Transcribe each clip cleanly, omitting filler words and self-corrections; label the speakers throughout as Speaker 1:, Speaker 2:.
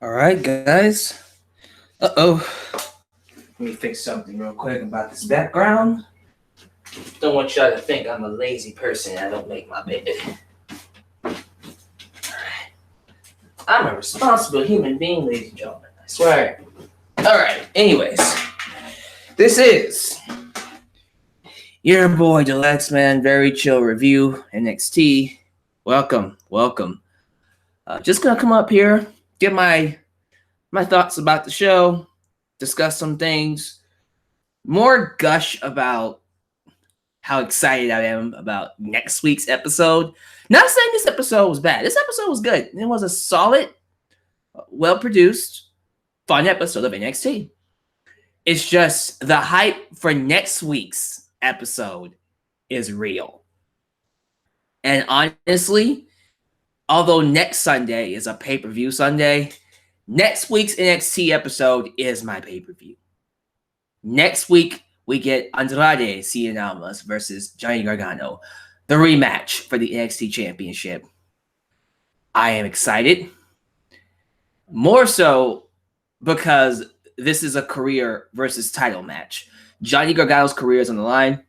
Speaker 1: All right, guys. Uh-oh. Let me fix something real quick about this background. Don't want y'all to think I'm a lazy person and I don't make my bed. Alright. I'm a responsible human being, ladies and gentlemen. I swear. Alright, anyways. This is your boy Alyx, man. Very chill review, NXT. Welcome. Just gonna come up here, get my thoughts about the show, discuss some things, more gush about how excited I am about next week's episode. Not saying this episode was bad. This episode was good. It was a solid, well-produced, fun episode of NXT. It's just the hype for next week's episode is real. And honestly, although next Sunday is a pay-per-view Sunday, next week's NXT episode is my pay-per-view. Next week, we get Andrade Cien Almas versus Johnny Gargano, the rematch for the NXT Championship. I am excited. More so because this is a career versus title match. Johnny Gargano's career is on the line.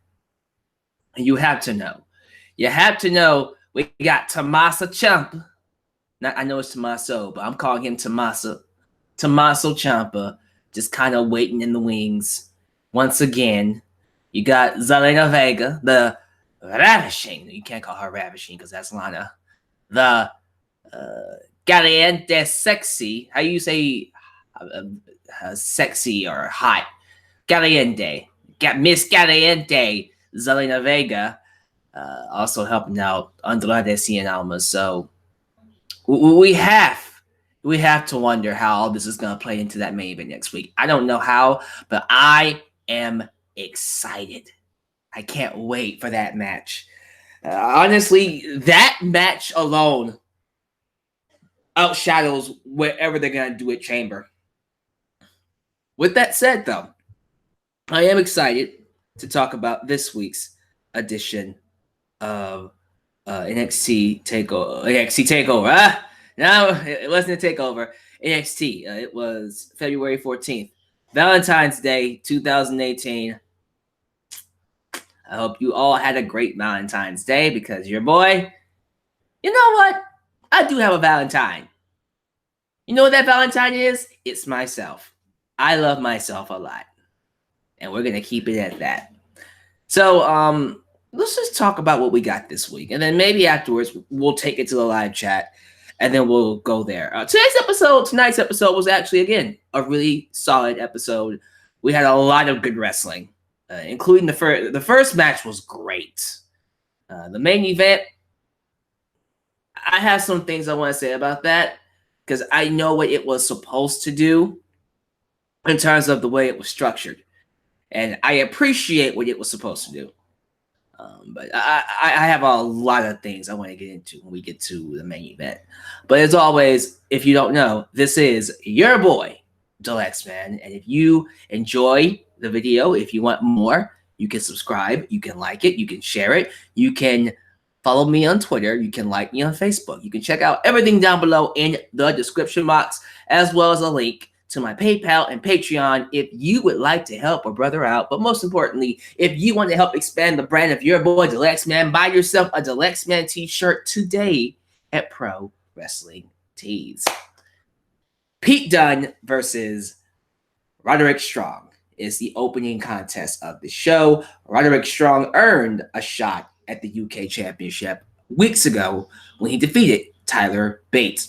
Speaker 1: And you have to know. We got Tommaso Ciampa. I know it's Tommaso, but I'm calling him Tommaso Ciampa, just kind of waiting in the wings. Once again, you got Zelina Vega, the Ravishing. You can't call her Ravishing because that's Lana. The Caliente Sexy. How you say sexy or hot? Caliente. Got Miss Caliente, Zelina Vega, also helping out Andrade Cien Almas. So we have to wonder how all this is going to play into that main event next week. I don't know how, but I am excited. I can't wait for that match. Honestly, that match alone outshadows whatever they're going to do at Chamber. With that said, though, I am excited to talk about this week's edition of NXT TakeOver. No, it wasn't a TakeOver. NXT. It was February 14th. Valentine's Day 2018. I hope you all had a great Valentine's Day because your boy, you know what? I do have a Valentine. You know what that Valentine is? It's myself. I love myself a lot. And we're going to keep it at that. So, let's just talk about what we got this week. And then maybe afterwards, we'll take it to the live chat. And then we'll go there. Tonight's episode was actually, again, a really solid episode. We had a lot of good wrestling, including the first match was great. The main event, I have some things I want to say about that because I know what it was supposed to do in terms of the way it was structured. And I appreciate what it was supposed to do. But I have a lot of things I want to get into when we get to the main event. But as always, if you don't know, this is your boy, Alyx, man. And if you enjoy the video, if you want more, you can subscribe, you can like it, you can share it, you can follow me on Twitter, you can like me on Facebook. You can check out everything down below in the description box, as well as a link to my PayPal and Patreon if you would like to help a brother out. But most importantly, if you want to help expand the brand of your boy Alyx, man, buy yourself a Alyx Man t-shirt today at Pro Wrestling Tees. Pete Dunne versus Roderick Strong is the opening contest of the show. Roderick Strong earned a shot at the UK Championship weeks ago when he defeated Tyler Bate.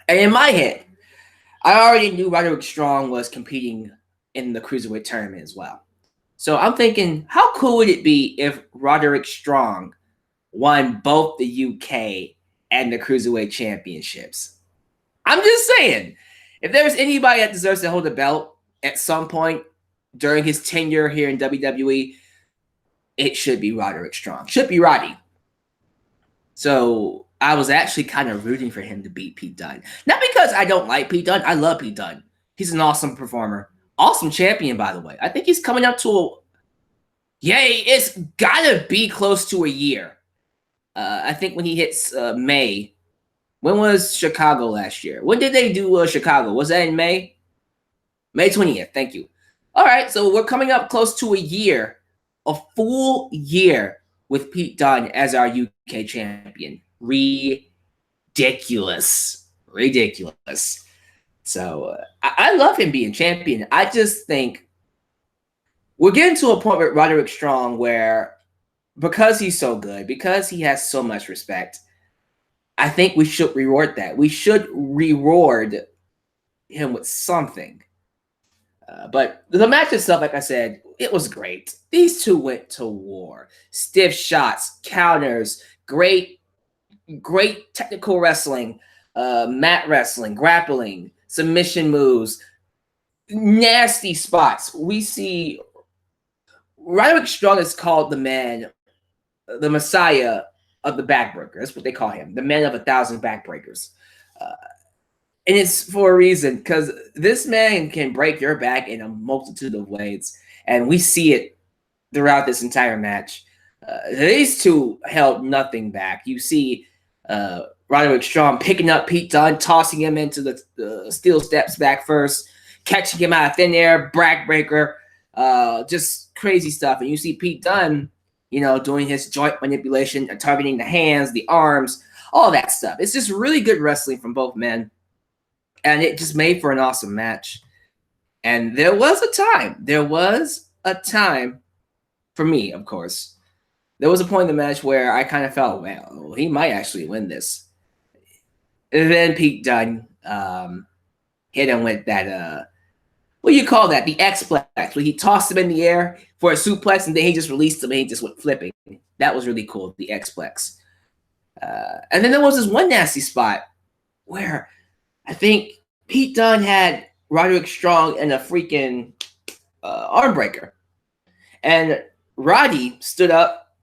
Speaker 1: And in my head, I already knew Roderick Strong was competing in the Cruiserweight tournament as well. So I'm thinking, how cool would it be if Roderick Strong won both the UK and the Cruiserweight championships? I'm just saying, if there's anybody that deserves to hold a belt at some point during his tenure here in WWE, it should be Roderick Strong. Should be Roddy. So I was actually kind of rooting for him to beat Pete Dunne. Not because I don't like Pete Dunne. I love Pete Dunne. He's an awesome performer. Awesome champion, by the way. I think he's coming up to it's got to be close to a year. I think when he hits May, When was Chicago last year? When did they do Chicago? Was that in May? May 20th. Thank you. All right, so we're coming up close to a year, a full year with Pete Dunne as our UK champion. Ridiculous. So I love him being champion. I just think we're getting to a point with Roderick Strong where, because he's so good, because he has so much respect, I think we should reward that. We should reward him with something. But the match itself, like I said, it was great. These two went to war. Stiff shots, counters, great technical wrestling, mat wrestling, grappling, submission moves, nasty spots. We see Roderick Strong is called the man, the Messiah of the backbreaker. That's what they call him, the man of 1,000 backbreakers. And it's for a reason, because this man can break your back in a multitude of ways. And we see it throughout this entire match. These two held nothing back. You see Roderick Strong picking up Pete Dunne, tossing him into the steel steps back first, catching him out of thin air, backbreaker, just crazy stuff. And you see Pete Dunne, doing his joint manipulation, targeting the hands, the arms, all that stuff. It's just really good wrestling from both men. And it just made for an awesome match. And there was a time for me, of course. There was a point in the match where I kind of felt, well, he might actually win this. And then Pete Dunne hit him with that, what do you call that? The X-Plex, where he tossed him in the air for a suplex, and then he just released him and he just went flipping. That was really cool, the X-Plex. And then there was this one nasty spot where I think Pete Dunne had Roderick Strong in a freaking arm breaker. And Roddy stood up,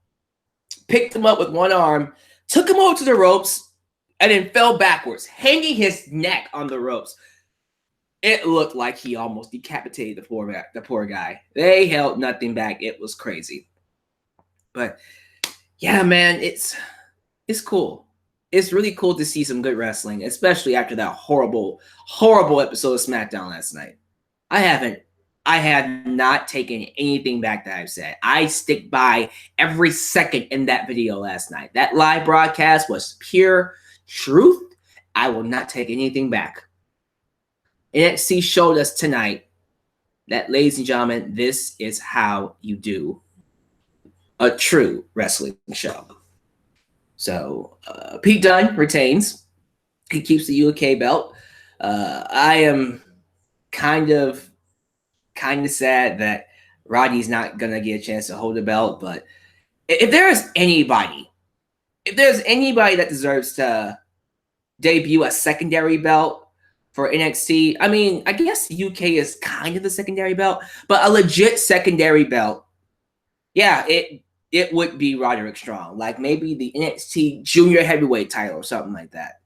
Speaker 1: picked him up with one arm, took him over to the ropes, and then fell backwards, hanging his neck on the ropes. It looked like he almost decapitated the poor guy. They held nothing back. It was crazy. But yeah, man, it's cool. It's really cool to see some good wrestling, especially after that horrible episode of SmackDown last night. I have not taken anything back that I've said. I stick by every second in that video last night. That live broadcast was pure truth. I will not take anything back. NXT showed us tonight that, ladies and gentlemen, this is how you do a true wrestling show. So Pete Dunne retains. He keeps the UK belt. I am kind of sad that Roddy's not gonna get a chance to hold the belt. But if there's anybody that deserves to debut a secondary belt for NXT, I mean, I guess UK is kind of the secondary belt, but a legit secondary belt, yeah, it would be Roderick Strong. Like maybe the NXT Junior Heavyweight title or something like that.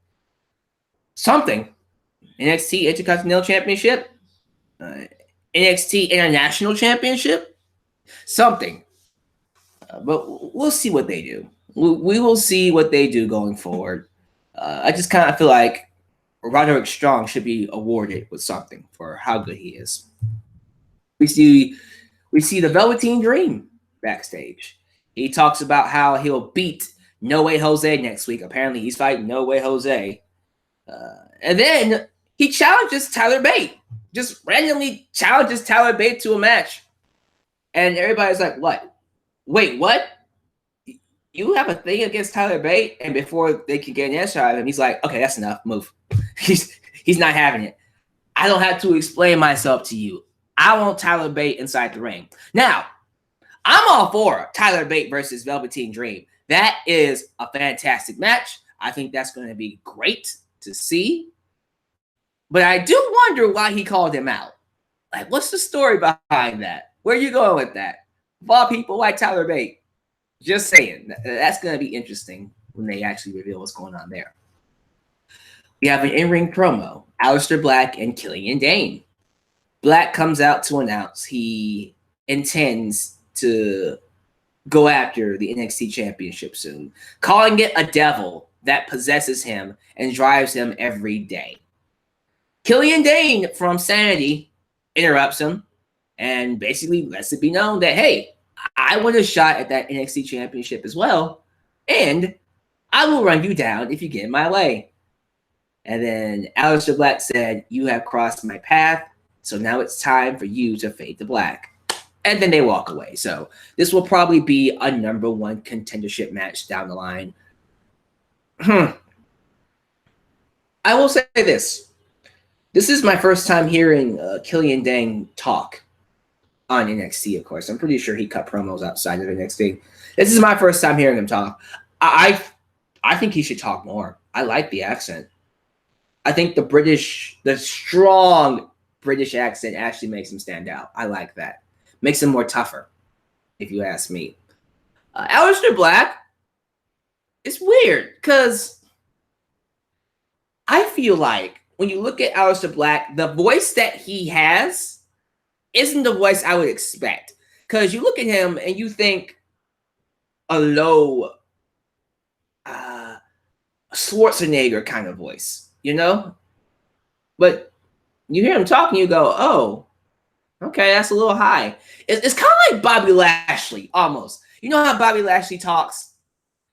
Speaker 1: Something. NXT Intercontinental Championship. NXT International Championship. Something. But we'll see what they do. We will see what they do going forward. I just kind of feel like Roderick Strong should be awarded with something for how good he is. We see the Velveteen Dream backstage. He talks about how he'll beat No Way Jose next week. Apparently, he's fighting No Way Jose. And then he challenges Tyler Bate. Just randomly challenges Tyler Bate to a match. And everybody's like, what? Wait, what? You have a thing against Tyler Bate? And before they can get an answer out of him, he's like, okay, that's enough. Move. He's not having it. I don't have to explain myself to you. I want Tyler Bate inside the ring. Now, I'm all for Tyler Bate versus Velveteen Dream. That is a fantastic match. I think that's going to be great to see. But I do wonder why he called him out. Like, what's the story behind that? Where are you going with that? Of all people, like Tyler Bate. Just saying. That's going to be interesting when they actually reveal what's going on there. We have an in-ring promo. Aleister Black and Killian Dain. Black comes out to announce he intends to go after the NXT Championship soon, calling it a devil that possesses him and drives him every day. Killian Dain from Sanity interrupts him and basically lets it be known that, hey, I want a shot at that NXT championship as well, and I will run you down if you get in my way. And then Aleister Black said, you have crossed my path, so now it's time for you to fade to black. And then they walk away. So this will probably be a #1 contendership match down the line. I will say this. This is my first time hearing Killian Dain talk on NXT, of course. I'm pretty sure he cut promos outside of NXT. This is my first time hearing him talk. I think he should talk more. I like the accent. I think the strong British accent actually makes him stand out. I like that. Makes him more tougher, if you ask me. Aleister Black, it's weird because I feel like when you look at Aleister Black, the voice that he has isn't the voice I would expect. Because you look at him and you think a low Schwarzenegger kind of voice, you know? But you hear him talking, you go, oh, okay, that's a little high. It's kind of like Bobby Lashley, almost. You know how Bobby Lashley talks?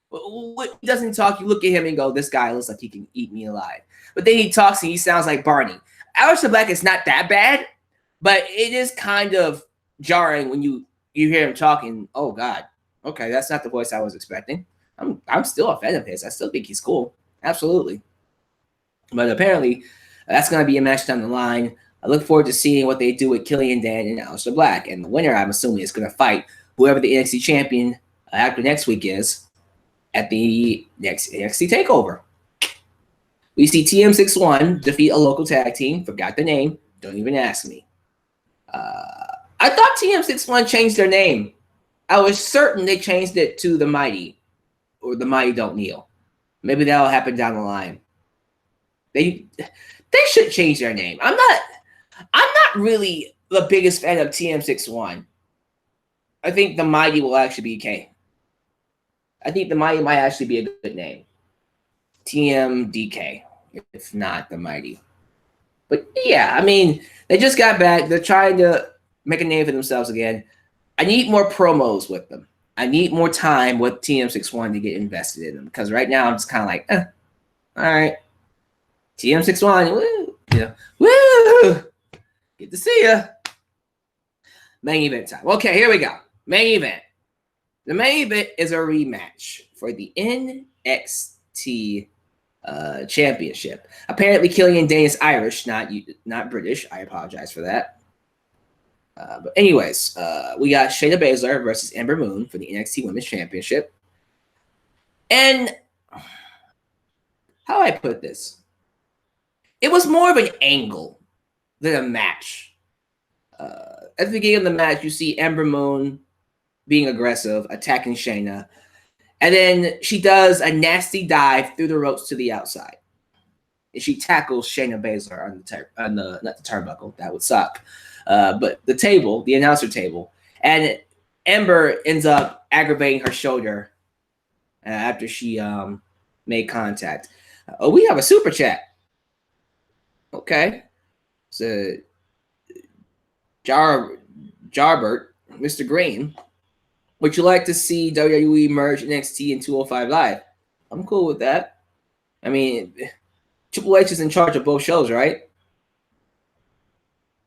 Speaker 1: When he doesn't talk, you look at him and go, this guy looks like he can eat me alive. But then he talks and he sounds like Barney. Aleister Black is not that bad, but it is kind of jarring when you hear him talking. Oh, God. Okay, that's not the voice I was expecting. I'm still a fan of his. I still think he's cool. Absolutely. But apparently, that's going to be a match down the line. I look forward to seeing what they do with Killian Dain and Aleister Black. And the winner, I'm assuming, is going to fight whoever the NXT champion after next week is at the next NXT TakeOver. We see TM61 defeat a local tag team. Forgot the name. Don't even ask me. I thought TM61 changed their name. I was certain they changed it to The Mighty or The Mighty Don't Kneel. Maybe that'll happen down the line. They should change their name. I'm not really the biggest fan of TM61. I think The Mighty will actually be okay. I think The Mighty might actually be a good name. TMDK, if not The Mighty. But yeah, I mean, they just got back. They're trying to make a name for themselves again. I need more promos with them. I need more time with TM61 to get invested in them. Because right now I'm just kind of like, all right. TM61, woo, woo. Good to see ya. Main event time. Okay, here we go. Main event. The main event is a rematch for the NXT championship. Apparently, Killian Dain is Irish, not British. I apologize for that. But anyways, we got Shayna Baszler versus Ember Moon for the NXT Women's Championship. And how do I put this? It was more of an angle than a match. At the beginning of the match, you see Ember Moon being aggressive, attacking Shayna. And then she does a nasty dive through the ropes to the outside. And she tackles Shayna Baszler on the not the turnbuckle. That would suck. But the table, the announcer table. And Ember ends up aggravating her shoulder after she made contact. We have a super chat. Okay. So Jarbert, Mr. Green, would you like to see WWE merge NXT and 205 Live? I'm cool with that. I mean, Triple H is in charge of both shows, right?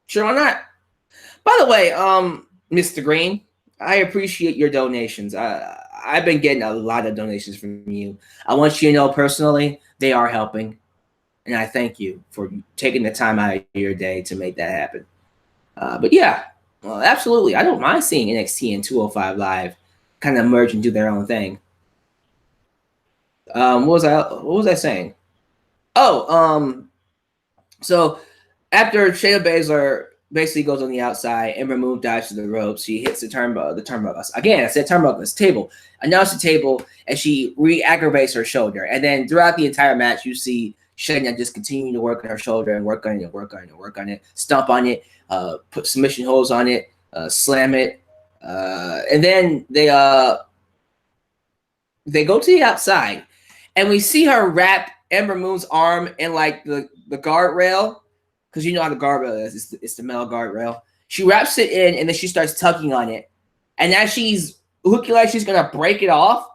Speaker 1: Sure, why not? By the way, Mr. Green, I appreciate your donations. I've been getting a lot of donations from you. I want you to know personally, they are helping. And I thank you for taking the time out of your day to make that happen. But yeah, well, absolutely. I don't mind seeing NXT and 205 Live kind of merge and do their own thing. What was I saying? Oh, so after Shayna Baszler basically goes on the outside, Ember Moon dives to the ropes. She hits the turnbuckle. Again, I said turnbuckle, it's table. Announce the table, and she re-aggravates her shoulder. And then throughout the entire match, you see Shayna just continuing to work on her shoulder and work on it, stomp on it, put submission holds on it, slam it. And then they go to the outside. and we see her wrap Ember Moon's arm in like the guardrail, because you know how the guardrail is. It's the metal guardrail. She wraps it in, and then she starts tugging on it. And as she's looking like she's gonna break it off,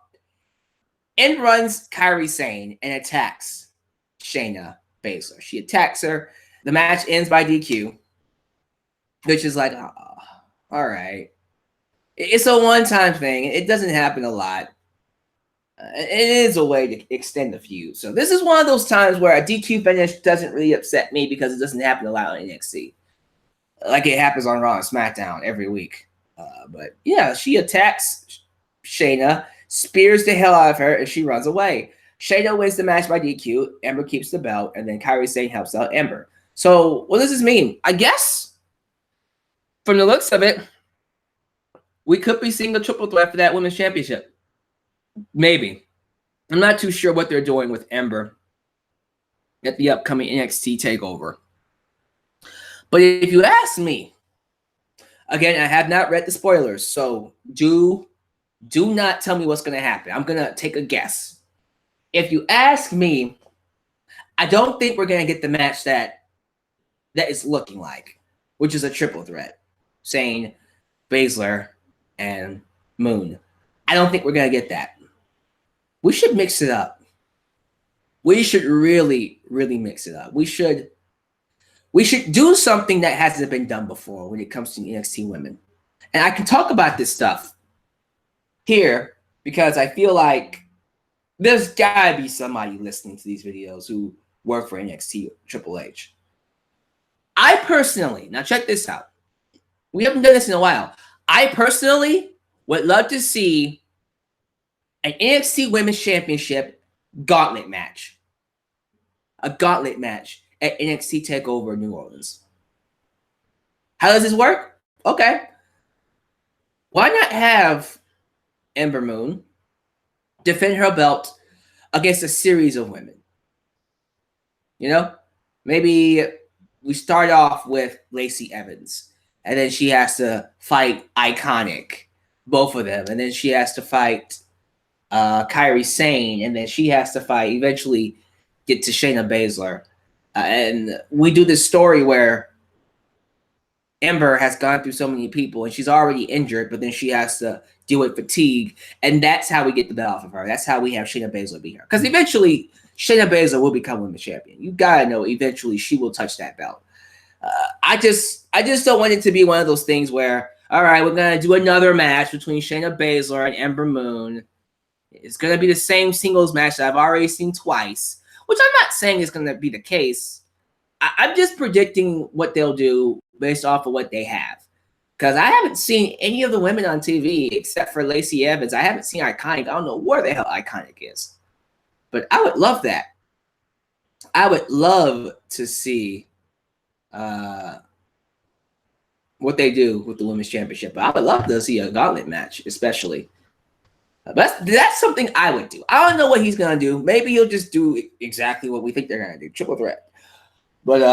Speaker 1: in runs Kairi Sane and attacks Shayna Baszler. She attacks her. The match ends by DQ, which is like, oh, all right. It's a one-time thing. It doesn't happen a lot. It is a way to extend the feud. So this is one of those times where a DQ finish doesn't really upset me because it doesn't happen a lot on NXT. Like it happens on Raw and SmackDown every week. But yeah, she attacks Shayna, spears the hell out of her, and she runs away. Shayna wins the match by DQ. Ember keeps the belt, and then Kairi Sane helps out Ember. So what does this mean? I guess from the looks of it, we could be seeing a triple threat for that women's championship. Maybe. I'm not too sure what they're doing with Ember at the upcoming NXT TakeOver. But if you ask me, again, I have not read the spoilers, so do not tell me what's going to happen. I'm going to take a guess. If you ask me, I don't think we're going to get the match that is looking like, which is a triple threat, saying Baszler and Moon. I don't think we're going to get that. We should mix it up. We should really, really mix it up. We should do something that hasn't been done before when it comes to NXT women. And I can talk about this stuff here because I feel like there's got to be somebody listening to these videos who work for NXT Triple H. I personally, now check this out. We haven't done this in a while. I personally would love to see an NXT Women's Championship gauntlet match. A gauntlet match at NXT TakeOver New Orleans. How does this work? Okay. Why not have Ember Moon defend her belt against a series of women? You know? Maybe we start off with Lacey Evans, and then she has to fight Iconic, both of them, and then she has to fight Kairi Sane, and then she has to fight, eventually get to Shayna Baszler. And we do this story where Ember has gone through so many people, and she's already injured, but then she has to deal with fatigue, and that's how we get the belt off of her. That's how we have Shayna Baszler beat her. Because eventually, Shayna Baszler will become women's champion. You gotta know, eventually, she will touch that belt. I just don't want it to be one of those things where, all right, we're gonna do another match between Shayna Baszler and Ember Moon. It's going to be the same singles match that I've already seen twice, which I'm not saying is going to be the case. I'm just predicting what they'll do based off of what they have. Because I haven't seen any of the women on TV except for Lacey Evans. I haven't seen Iconic. I don't know where the hell Iconic is. But I would love that. I would love to see what they do with the Women's Championship. But I would love to see a gauntlet match, especially. That's something I would do. I don't know what he's going to do. Maybe he'll just do exactly what we think they're going to do. Triple threat. But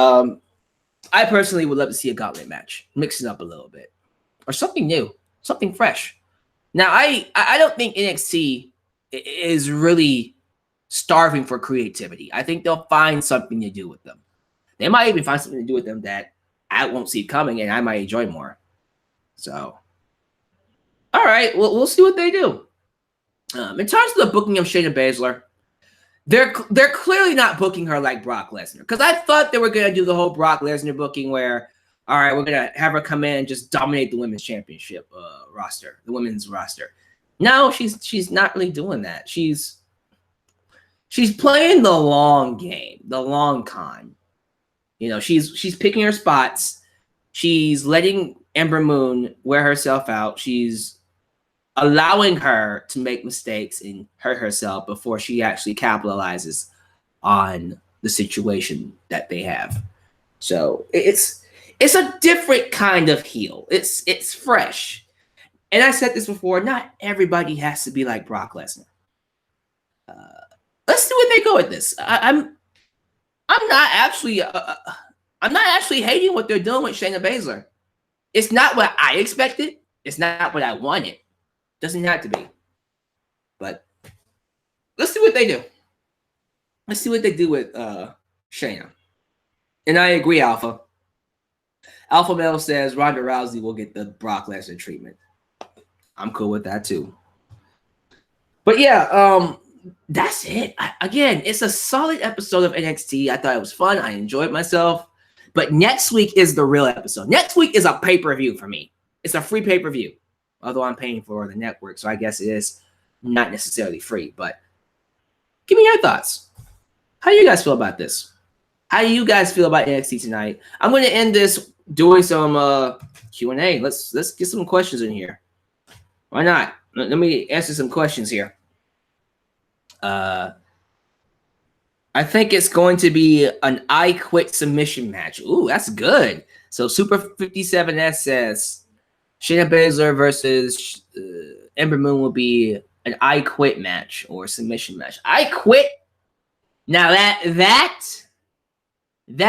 Speaker 1: I personally would love to see a gauntlet match. Mix it up a little bit. Or something new. Something fresh. Now, I don't think NXT is really starving for creativity. I think they'll find something to do with them. They might even find something to do with them that I won't see coming and I might enjoy more. So, all right. Well, we'll see what they do. In terms of the booking of Shayna Baszler, they're clearly not booking her like Brock Lesnar. Because I thought they were going to do the whole Brock Lesnar booking where, all right, we're going to have her come in and just dominate the women's championship roster, the women's roster. No, she's not really doing that. She's playing the long game, the long con. You know, she's picking her spots. She's letting Ember Moon wear herself out. She's allowing her to make mistakes and hurt herself before she actually capitalizes on the situation that they have. So it's a different kind of heel. It's fresh. And I said this before, not everybody has to be like Brock Lesnar. Let's see where they go with this. I'm not actually hating what they're doing with Shayna Baszler. It's not what I expected. It's not what I wanted. Doesn't have to be. But let's see what they do. Let's see what they do with Shayna. And I agree, Alpha. Alpha Male says Ronda Rousey will get the Brock Lesnar treatment. I'm cool with that too. But yeah, that's it. Again, it's a solid episode of NXT. I thought it was fun. I enjoyed myself. But next week is the real episode. Next week is a pay-per-view for me. It's a free pay-per-view. Although I'm paying for the network, so I guess it is not necessarily free. But give me your thoughts. How do you guys feel about this? How do you guys feel about NXT tonight? I'm going to end this doing some Q&A. Let's get some questions in here. Why not? Let me answer some questions here. I think it's going to be an I Quit submission match. Ooh, that's good. So Super 57S says Shayna Baszler versus Ember Moon will be an I Quit match or submission match. I Quit. Now that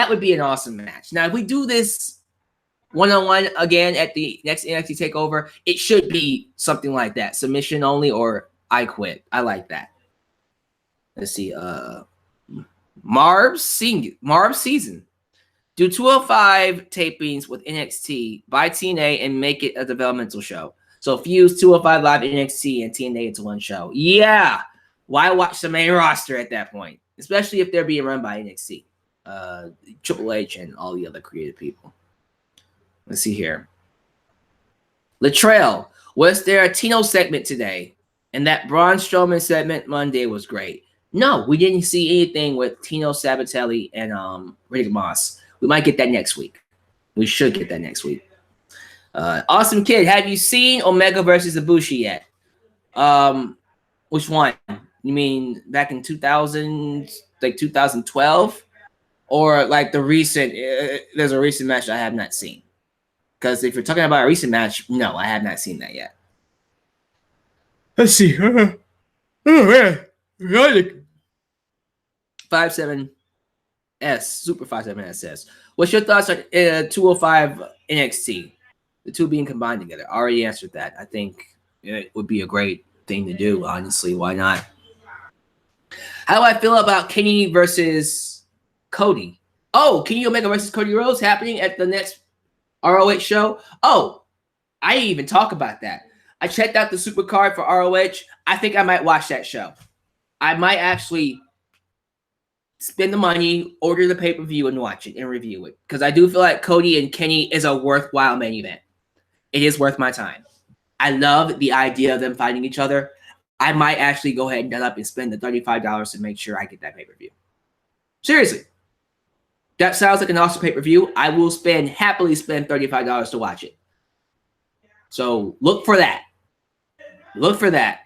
Speaker 1: would be an awesome match. Now if we do this one-on-one again at the next NXT TakeOver, it should be something like that. Submission only or I Quit. I like that. Let's see. Marv's season. Do 205 tapings with NXT by TNA and make it a developmental show. So fuse 205 Live NXT and TNA into one show. Yeah. Why watch the main roster at that point? Especially if they're being run by NXT. Triple H and all the other creative people. Let's see here. Latrell, was there a Tino segment today? And that Braun Strowman segment Monday was great. No, we didn't see anything with Tino Sabatelli and Riddick Moss. We might get that next week. We should get that next week. Awesome Kid, have you seen Omega versus Ibushi yet? Which one? You mean back in 2000, like 2012? Or like the recent, there's a recent match I have not seen. Because if you're talking about a recent match, no, I have not seen that yet. Let's see. Oh, man. 57S, Super 57S says, what's your thoughts on 205 NXT? The two being combined together. I already answered that. I think it would be a great thing to do, honestly. Why not? How do I feel about Kenny versus Cody? Oh, Kenny Omega versus Cody Rhodes happening at the next ROH show? Oh, I didn't even talk about that. I checked out the super card for ROH. I think I might watch that show. I might actually spend the money, order the pay-per-view, and watch it and review it. Because I do feel like Cody and Kenny is a worthwhile main event. It is worth my time. I love the idea of them fighting each other. I might actually go ahead and nut up and spend the $35 to make sure I get that pay-per-view. Seriously. That sounds like an awesome pay-per-view. I will happily spend $35 to watch it. So look for that. Look for that.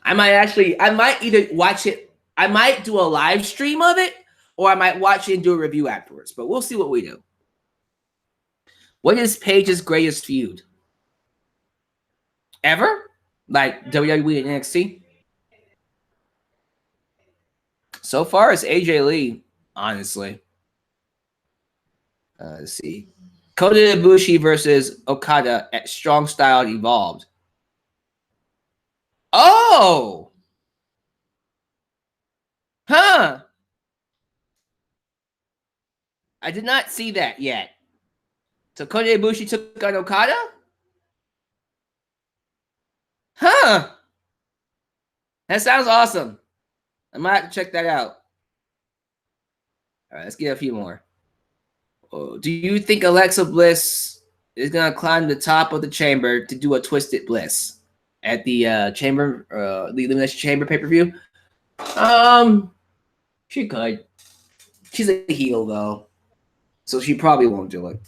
Speaker 1: I might either watch it. I might do a live stream of it, or I might watch it and do a review afterwards. But we'll see what we do. What is Paige's greatest feud? Ever? Like WWE and NXT? So far, it's AJ Lee, honestly. Let's see. Kota Ibushi versus Okada at Strong Style Evolved. Oh! Huh. I did not see that yet. So Kota Ibushi took on Okada? Huh. That sounds awesome. I might have to check that out. All right, let's get a few more. Oh, do you think Alexa Bliss is going to climb the top of the chamber to do a Twisted Bliss at the the Elimination Chamber pay-per-view? She could. She's a heel, though. So she probably won't do it.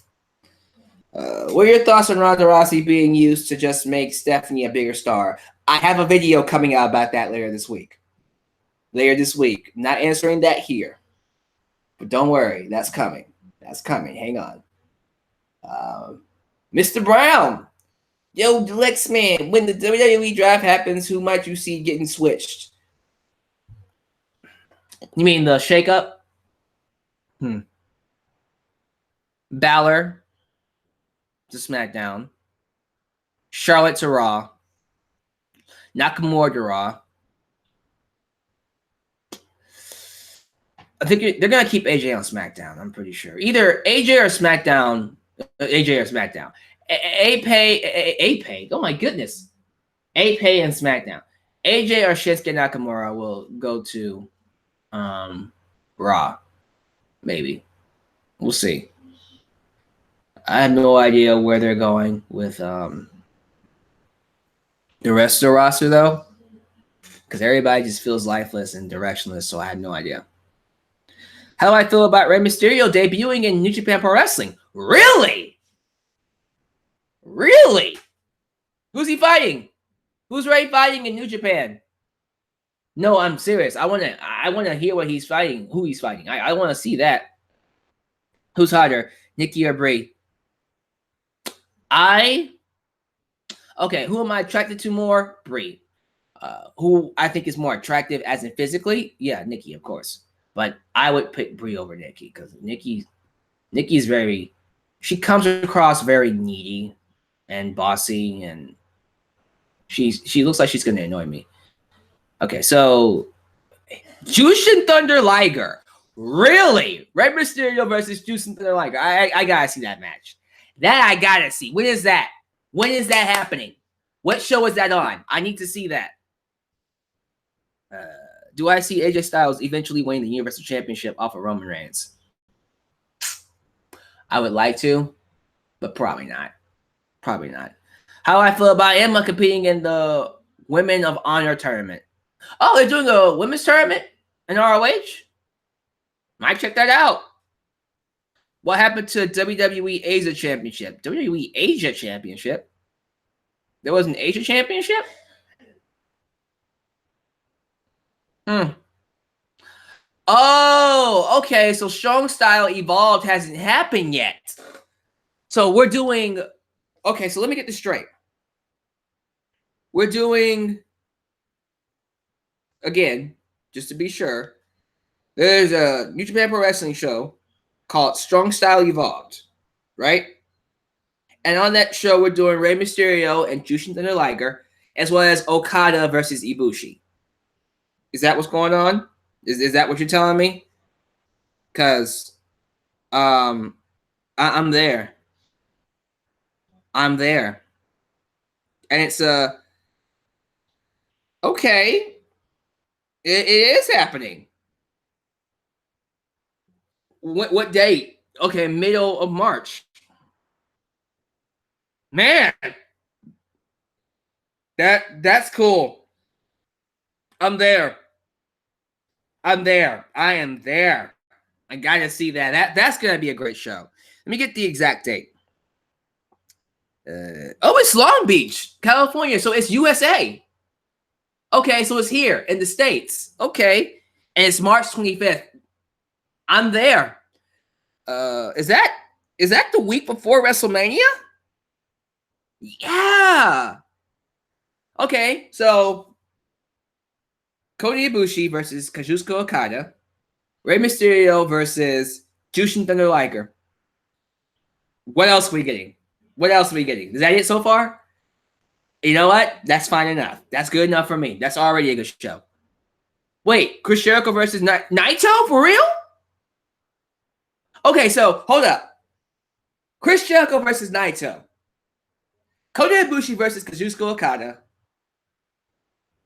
Speaker 1: What are your thoughts on Ronda Rousey being used to just make Stephanie a bigger star? I have a video coming out about that later this week. I'm not answering that here. But don't worry. That's coming. Hang on. Mr. Brown. Yo, Lex Man. When the WWE draft happens, who might you see getting switched? You mean the shakeup? Balor to SmackDown. Charlotte to Raw. Nakamura to Raw. I think they're gonna keep AJ on SmackDown. I'm pretty sure either AJ or SmackDown. AJ or SmackDown. Ape. Oh my goodness. Ape and SmackDown. AJ or Shinsuke Nakamura will go to Raw. Maybe. We'll see. I have no idea where they're going with the rest of the roster though. Because everybody just feels lifeless and directionless, so I have no idea. How do I feel about Rey Mysterio debuting in New Japan Pro Wrestling? Really? Really? Who's he fighting? Who's Rey fighting in New Japan? No, I'm serious. I wanna hear what he's fighting, who he's fighting. I want to see that. Who's hotter, Nikki or Brie? Okay, who am I attracted to more? Brie. Who I think is more attractive as in physically? Yeah, Nikki, of course. But I would pick Brie over Nikki because Nikki's very, she comes across very needy and bossy, and she looks like she's gonna annoy me. Okay, so Jushin Thunder Liger. Really? Rey Mysterio versus Jushin Thunder Liger. I gotta see that match. That I gotta see. When is that? When is that happening? What show is that on? I need to see that. Do I see AJ Styles eventually winning the Universal Championship off of Roman Reigns? I would like to, but probably not. Probably not. How I feel about Emma competing in the Women of Honor tournament. Oh, they're doing a women's tournament in ROH? Might check that out. What happened to WWE Asia Championship? WWE Asia Championship? There was an Asia Championship? Oh, okay. So Strong Style Evolved hasn't happened yet. So we're doing... Okay, so let me get this straight. We're doing... Again, just to be sure, there's a New Japan Pro Wrestling show called Strong Style Evolved, right? And on that show, we're doing Rey Mysterio and Jushin Thunder Liger, as well as Okada versus Ibushi. Is that what's going on? Is that what you're telling me? Because I'm there. I'm there. And it's okay. It is happening. What date? Okay, middle of March. Man, that's cool. I'm there. I'm there. I am there. I gotta see that. That's gonna be a great show. Let me get the exact date. Oh, it's Long Beach, California. So it's USA. Okay, so it's here in the States. Okay. And it's March 25th. I'm there. Is that the week before WrestleMania? Yeah. Okay, so Kota Ibushi versus Kazuchika Okada. Rey Mysterio versus Jushin Thunder Liger. What else are we getting? What else are we getting? Is that it so far? You know what? That's fine enough. That's good enough for me. That's already a good show. Wait, Chris Jericho versus Naito? For real? Okay, so hold up. Chris Jericho versus Naito. Kota Ibushi versus Kazuchika Okada.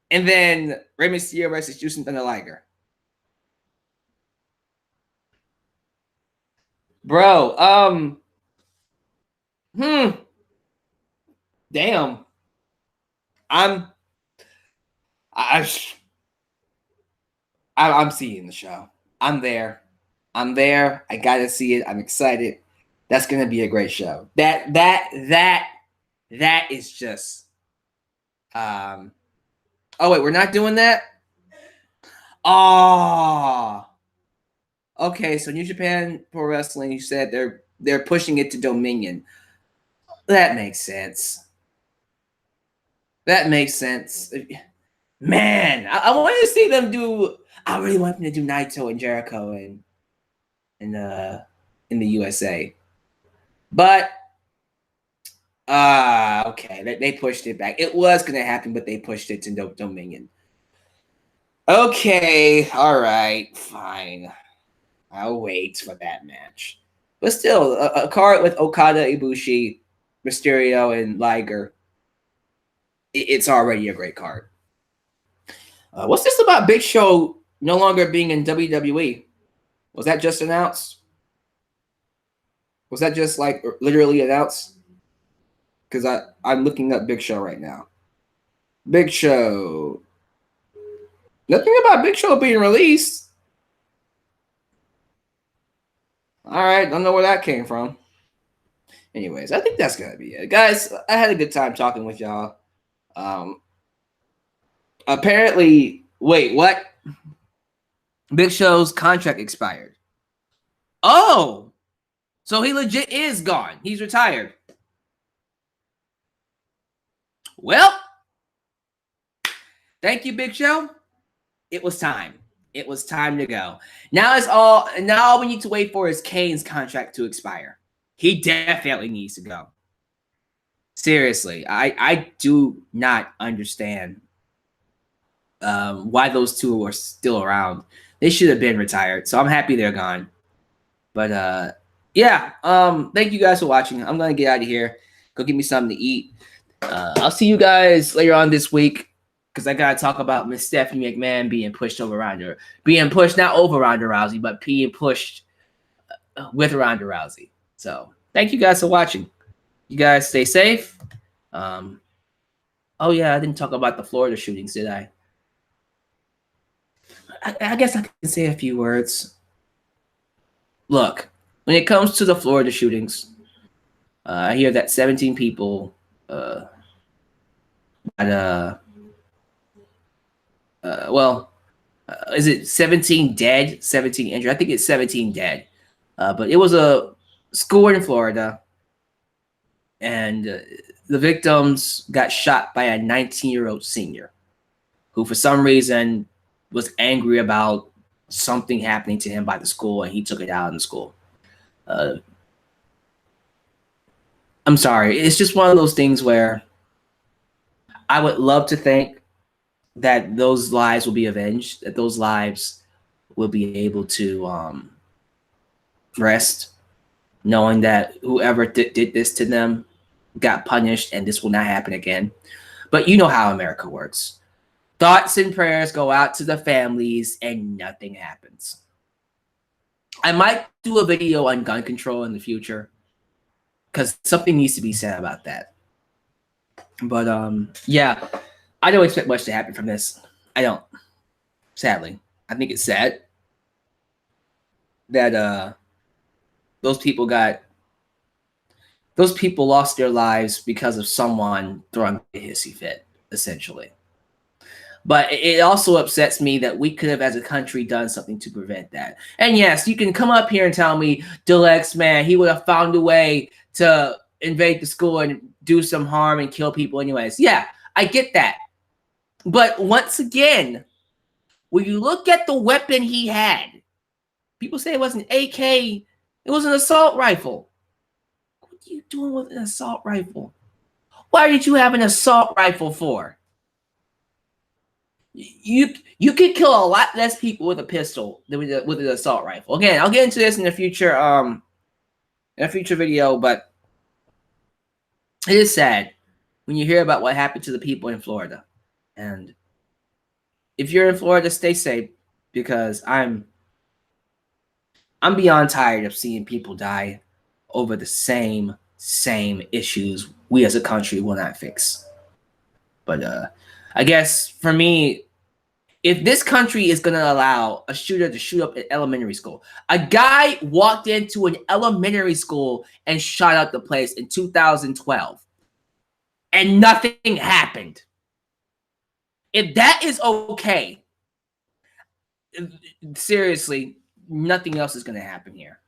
Speaker 1: And then Rey Mysterio versus Jushin Thunder Liger. Bro, damn. I'm seeing the show. I'm there. I gotta see it. I'm excited. That's gonna be a great show. That is just oh wait, we're not doing that? Oh. Okay, so New Japan Pro Wrestling, you said they're pushing it to Dominion. That makes sense. That makes sense. Man, I want to see them do. I really want them to do Naito and Jericho in the USA, but okay, they pushed it back. It was gonna happen, but they pushed it to Dominion. Okay, all right, fine. I'll wait for that match. But still, a card with Okada, Ibushi, Mysterio, and Liger, it's already a great card. What's this about Big Show no longer being in WWE? Was that just announced? Was that just like literally announced? Because I'm looking up Big Show right now. Big Show. Nothing about Big Show being released. All right, don't know where that came from. Anyways, I think that's gonna be it, guys. I had a good time talking with y'all. Apparently, wait, what? Big Show's contract expired. Oh, so he legit is gone. He's retired. Well, thank you, Big Show. It was time. It was time to go. Now all we need to wait for is Kane's contract to expire. He definitely needs to go. Seriously, I do not understand why those two are still around. They should have been retired. So I'm happy they're gone. But yeah, thank you guys for watching. I'm gonna get out of here. Go get me something to eat. I'll see you guys later on this week because I gotta talk about Miss Stephanie McMahon being pushed over Ronda, being pushed not over Ronda Rousey, but being pushed with Ronda Rousey. So thank you guys for watching. You guys stay safe. Oh yeah, I didn't talk about the Florida shootings, did I? I guess I can say a few words. Look, when it comes to the Florida shootings, I hear that 17 people is it 17 dead, 17 injured? I think it's 17 dead. But it was a school in Florida, and the victims got shot by a 19-year-old senior who, for some reason, was angry about something happening to him by the school, and he took it out in the school. I'm sorry. It's just one of those things where I would love to think that those lives will be avenged, that those lives will be able to rest, knowing that whoever did this to them got punished and this will not happen again. But you know how America works. Thoughts and prayers go out to the families and nothing happens. I might do a video on gun control in the future because something needs to be said about that. But yeah, I don't expect much to happen from this. I don't. Sadly. I think it's sad that those people lost their lives because of someone throwing a hissy fit, essentially. But it also upsets me that we could have, as a country, done something to prevent that. And yes, you can come up here and tell me, Alyx, man, he would have found a way to invade the school and do some harm and kill people anyways. Yeah, I get that. But once again, when you look at the weapon he had, people say it was an AK. It was an assault rifle. What are you doing with an assault rifle? Why did you have an assault rifle for? You could kill a lot less people with a pistol than with an assault rifle. Again, I'll get into this in a future video, but it is sad when you hear about what happened to the people in Florida. And if you're in Florida, stay safe, because I'm beyond tired of seeing people die over the same issues we as a country will not fix. But I guess for me, if this country is going to allow a shooter to shoot up an elementary school, a guy walked into an elementary school and shot up the place in 2012, and nothing happened. If that is okay, seriously, nothing else is going to happen here.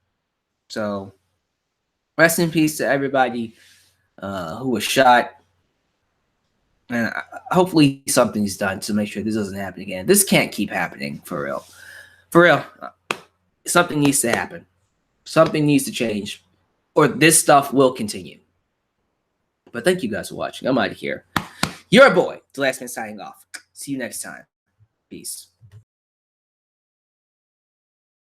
Speaker 1: So, rest in peace to everybody who was shot. And hopefully something's done to make sure this doesn't happen again. This can't keep happening, for real. For real. Something needs to happen. Something needs to change, or this stuff will continue. But thank you guys for watching. I'm out of here. Your boy, The Last Man, signing off. See you next time. Peace.